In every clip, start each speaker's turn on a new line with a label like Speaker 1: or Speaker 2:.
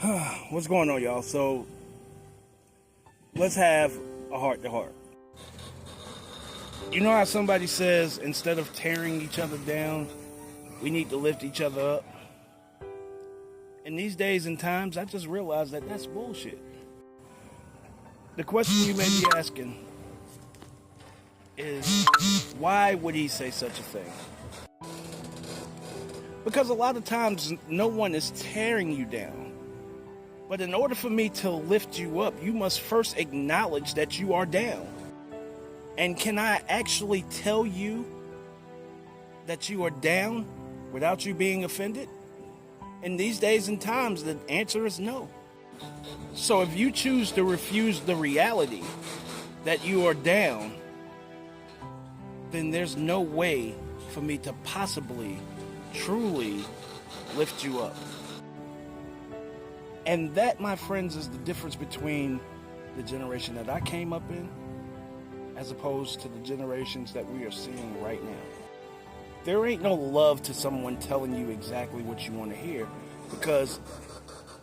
Speaker 1: What's going on, y'all? So let's have a heart to heart. You know how somebody says instead of tearing each other down, we need to lift each other up? In these days and times, I just realized that that's bullshit. The question you may be asking is, why would he say such a thing? Because a lot of times, no one is tearing you down. But in order for me to lift you up, you must first acknowledge that you are down. And can I actually tell you that you are down without you being offended? In these days and times, the answer is no. So if you choose to refuse the reality that you are down, then there's no way for me to possibly, truly lift you up. And that, my friends, is the difference between the generation that I came up in as opposed to the generations that we are seeing right now. There ain't no love to someone telling you exactly what you want to hear, because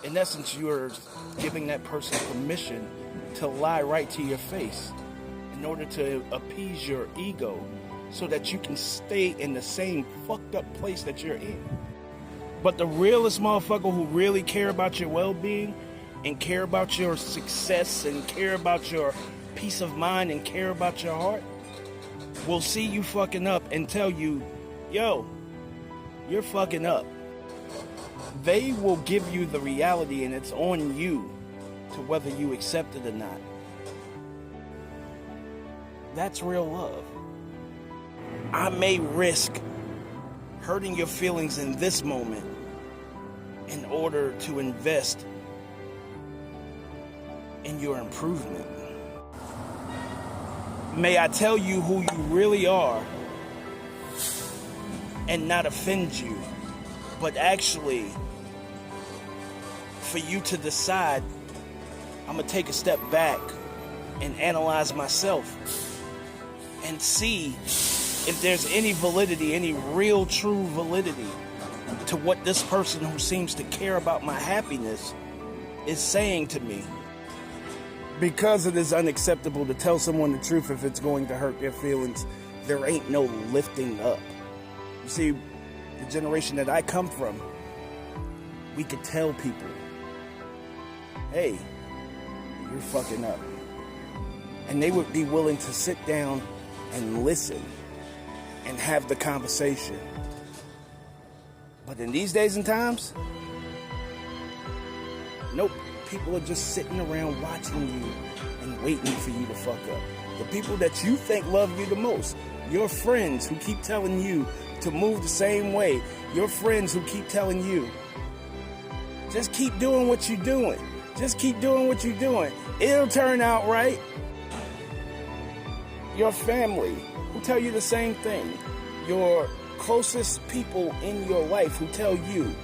Speaker 1: in essence you're giving that person permission to lie right to your face in order to appease your ego so that you can stay in the same fucked up place that you're in. But the realest motherfucker who really care about your well-being and care about your success and care about your peace of mind and care about your heart will see you fucking up and tell you, yo, you're fucking up. They will give you the reality, and it's on you to whether you accept it or not. That's real love. I may risk hurting your feelings in this moment in order to invest in your improvement. May I tell you who you really are and not offend you, but actually for you to decide, I'm gonna take a step back and analyze myself and see if there's any validity, any real true validity to what this person who seems to care about my happiness is saying to me. Because it is unacceptable to tell someone the truth if it's going to hurt their feelings, there ain't no lifting up. You see, the generation that I come from, we could tell people, hey, you're fucking up. And they would be willing to sit down and listen and have the conversation. But in these days and times, nope. People are just sitting around watching you and waiting for you to fuck up. The people that you think love you the most, your friends who keep telling you to move the same way, your friends who keep telling you, just keep doing what you're doing. Just keep doing what you're doing. It'll turn out right. Your family who tell you the same thing. Your closest people in your life who tell you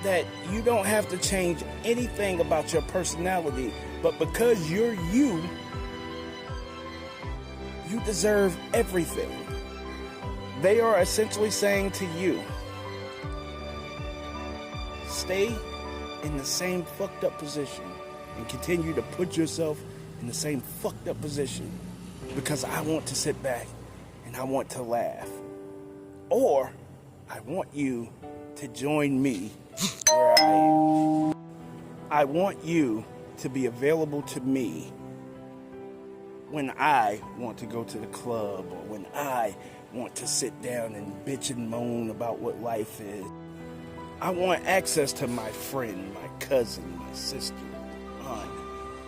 Speaker 1: that you don't have to change anything about your personality, but because you're you, you deserve everything. They are essentially saying to you, stay in the same fucked up position and continue to put yourself in the same fucked up position because I want to sit back and I want to laugh. Or I want you to join me where I am. I want you to be available to me when I want to go to the club or when I want to sit down and bitch and moan about what life is. I want access to my friend, my cousin, my sister, aunt.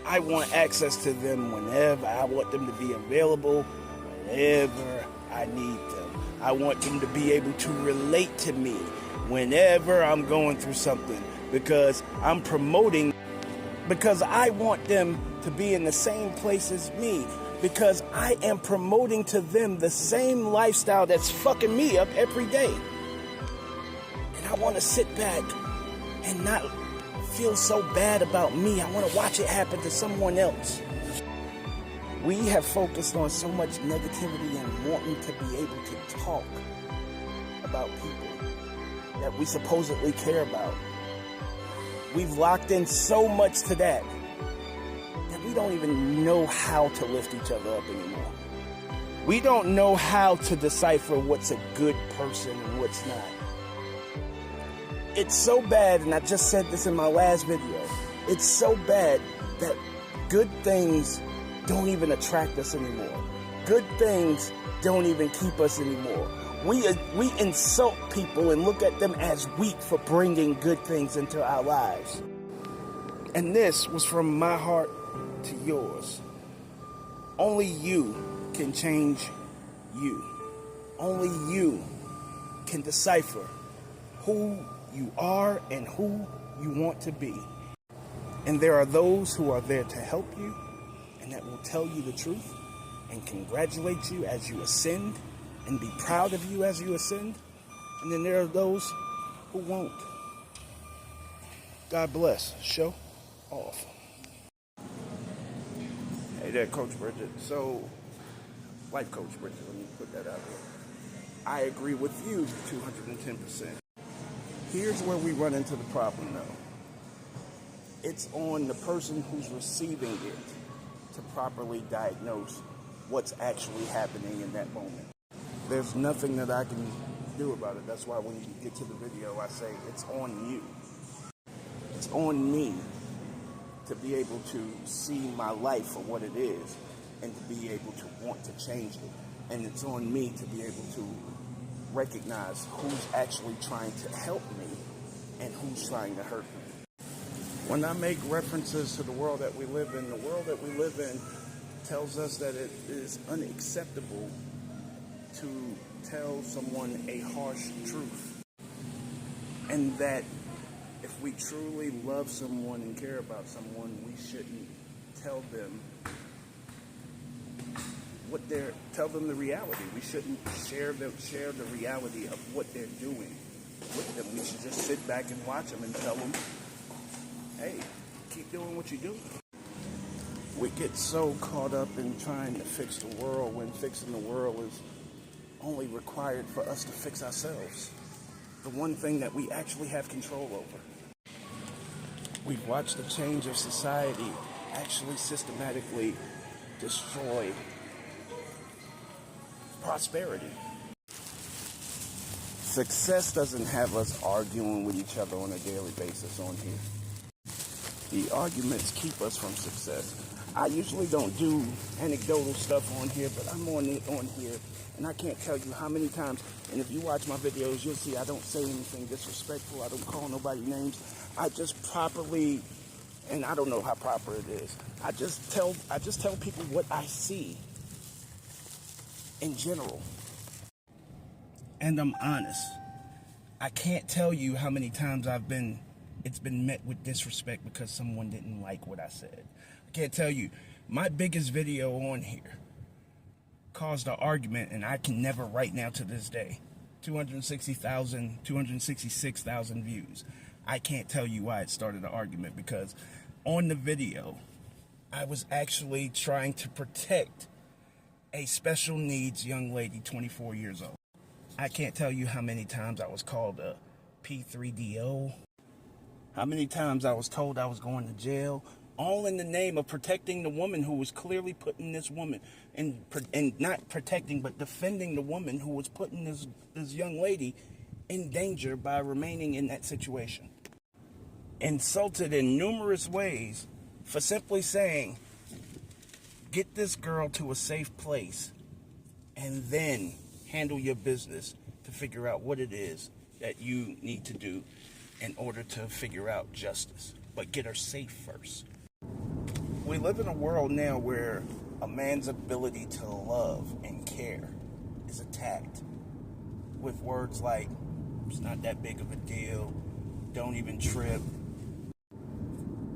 Speaker 1: I want access to them whenever. I want them to be available whenever I need them. I want them to be able to relate to me whenever I'm going through something, because I want them to be in the same place as me, because I am promoting to them the same lifestyle that's fucking me up every day. And I want to sit back and not feel so bad about me. I want to watch it happen to someone else. We have focused on so much negativity and wanting to be able to talk about people that we supposedly care about. We've locked in so much to that we don't even know how to lift each other up anymore. We don't know how to decipher what's a good person and what's not. It's so bad, and I just said this in my last video, it's so bad that good things don't even attract us anymore. Good things don't even keep us anymore. We insult people and look at them as weak for bringing good things into our lives. And this was from my heart to yours. Only you can change you. Only you can decipher who you are and who you want to be. And there are those who are there to help you and that will tell you the truth and congratulate you as you ascend and be proud of you as you ascend. And then there are those who won't. God bless. Show off. Hey there, Coach Bridget. So, Life Coach Bridget, let me put that out there. I agree with you 210%. Here's where we run into the problem, though. It's on the person who's receiving it to properly diagnose what's actually happening in that moment. There's nothing that I can do about it. That's why when you get to the video, I say it's on you. It's on me to be able to see my life for what it is and to be able to want to change it. And it's on me to be able to recognize who's actually trying to help me and who's trying to hurt me. When I make references to the world that we live in, the world that we live in tells us that it is unacceptable to tell someone a harsh truth. And that if we truly love someone and care about someone, we shouldn't tell them tell them the reality. We shouldn't share the reality of what they're doing with them. We should just sit back and watch them and tell them, hey, keep doing what you're doing. We get so caught up in trying to fix the world when fixing the world is only required for us to fix ourselves. The one thing that we actually have control over. We've watched the change of society actually systematically destroy prosperity. Success doesn't have us arguing with each other on a daily basis on here. The arguments keep us from success. I usually don't do anecdotal stuff on here, but I'm on here, and I can't tell you how many times, and if you watch my videos, you'll see I don't say anything disrespectful. I don't call nobody names. I just properly, and I don't know how proper it is, I just tell people what I see in general. And I'm honest. I can't tell you how many times it's been met with disrespect because someone didn't like what I said. I can't tell you. My biggest video on here caused an argument, and I can never right now to this day, 266,000 views. I can't tell you why it started an argument, because on the video, I was actually trying to protect a special needs young lady, 24 years old. I can't tell you how many times I was called a P3DO, how many times I was told I was going to jail, all in the name of protecting the woman who was clearly putting this woman, and not protecting, but defending the woman who was putting this young lady in danger by remaining in that situation. Insulted in numerous ways for simply saying, get this girl to a safe place and then handle your business to figure out what it is that you need to do in order to figure out justice. But get her safe first. We live in a world now where a man's ability to love and care is attacked with words like, it's not that big of a deal, don't even trip,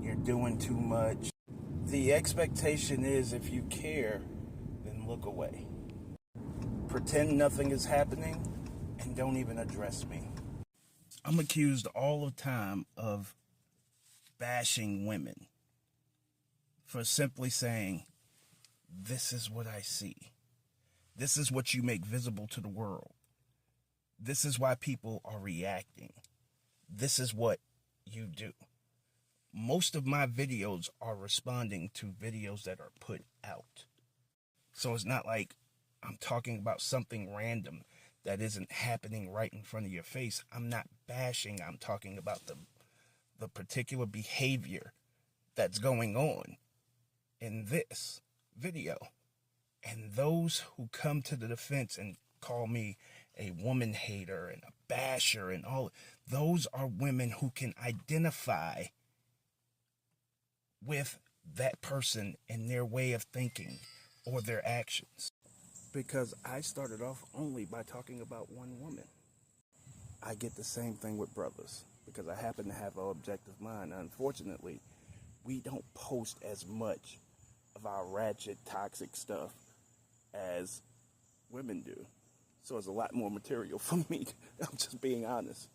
Speaker 1: you're doing too much. The expectation is if you care, then look away. Pretend nothing is happening and don't even address me. I'm accused all the time of bashing women for simply saying, this is what I see. This is what you make visible to the world. This is why people are reacting. This is what you do. most of my videos are responding to videos that are put out. So it's not like I'm talking about something random that isn't happening right in front of your face. I'm not bashing. I'm talking about the particular behavior that's going on in this video. And those who come to the defense and call me a woman hater and a basher and all, those are women who can identify with that person and their way of thinking or their actions. Because I started off only by talking about one woman. I get the same thing with brothers because I happen to have an objective mind. Unfortunately, we don't post as much of our ratchet, toxic stuff as women do. So it's a lot more material for me. I'm just being honest.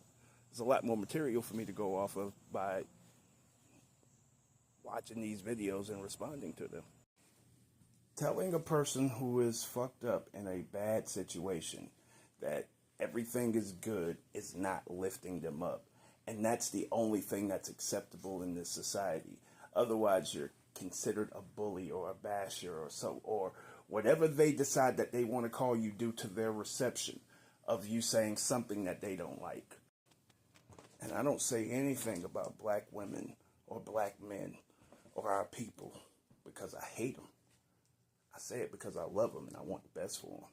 Speaker 1: There's a lot more material for me to go off of by watching these videos and responding to them. Telling a person who is fucked up in a bad situation that everything is good is not lifting them up. And that's the only thing that's acceptable in this society. Otherwise, you're considered a bully or a basher or whatever they decide that they want to call you due to their reception of you saying something that they don't like. And I don't say anything about black women or black men or our people because I hate them. I say it because I love them and I want the best for them.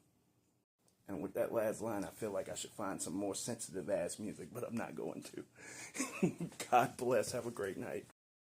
Speaker 1: And with that last line, I feel like I should find some more sensitive ass music, but I'm not going to. God bless. Have a great night.